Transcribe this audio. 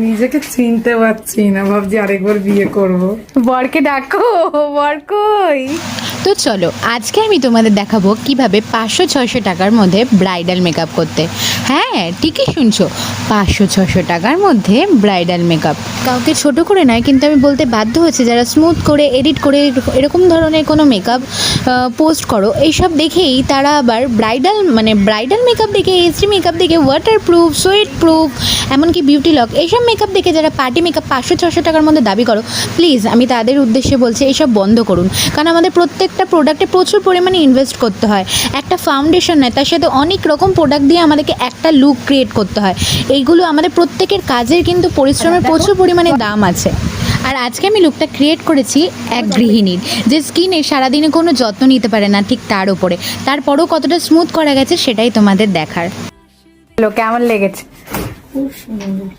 নিজেকে চিনতে পারছি না, ভাবছি আরেকবার বিয়ে করব। বরকে ডাকো, বর কই? তো চলো আজকে আমি তোমাদের দেখাবো কিভাবে 500-600 টাকার মধ্যে ব্রাইডাল মেকআপ করতে। হ্যাঁ ঠিকই শুনছো, 500-600 টাকার মধ্যে ব্রাইডাল মেকআপ। কাউকে ছোট করে নয়, কিন্তু আমি বলতে বাধ্য হচ্ছে যারা স্মুথ করে এডিট করে এরকম ধরনের কোনো মেকআপ পোস্ট করো, এইসব দেখেই তারা আবার ব্রাইডাল মেকআপ দেখে, এইচডি মেকআপ দেখে, ওয়াটার প্রুফ, সুইট প্রুফ, এমনকি বিউটি লক, এইসব মেকআপ দেখে যারা পার্টি মেকআপ 500-600 টাকার মধ্যে দাবি করো, প্লিজ আমি তাদের উদ্দেশ্যে বলছি এইসব বন্ধ করুন। কারণ আমাদের প্রত্যেকটা প্রোডাক্টে প্রচুর পরিমাণে ইনভেস্ট করতে হয়। একটা ফাউন্ডেশন নয়, তার সাথে অনেক রকম প্রোডাক্ট দিয়ে আমাদেরকে একটা লুক ক্রিয়েট করতে হয়। এইগুলো আমাদের প্রত্যেকের কাজের কিন্তু পরিশ্রমের প্রচুর পরিমাণে দাম আছে। আর আজকে আমি লুকটা ক্রিয়েট করেছি এক গৃহিণীর, যে স্কিনে সারাদিনে কোনো যত্ন নিতে পারে না, ঠিক তার উপরে। তারপরও কতটা স্মুথ করা গেছে সেটাই তোমাদের দেখার। কেমন লেগেছে? খুব সুন্দর।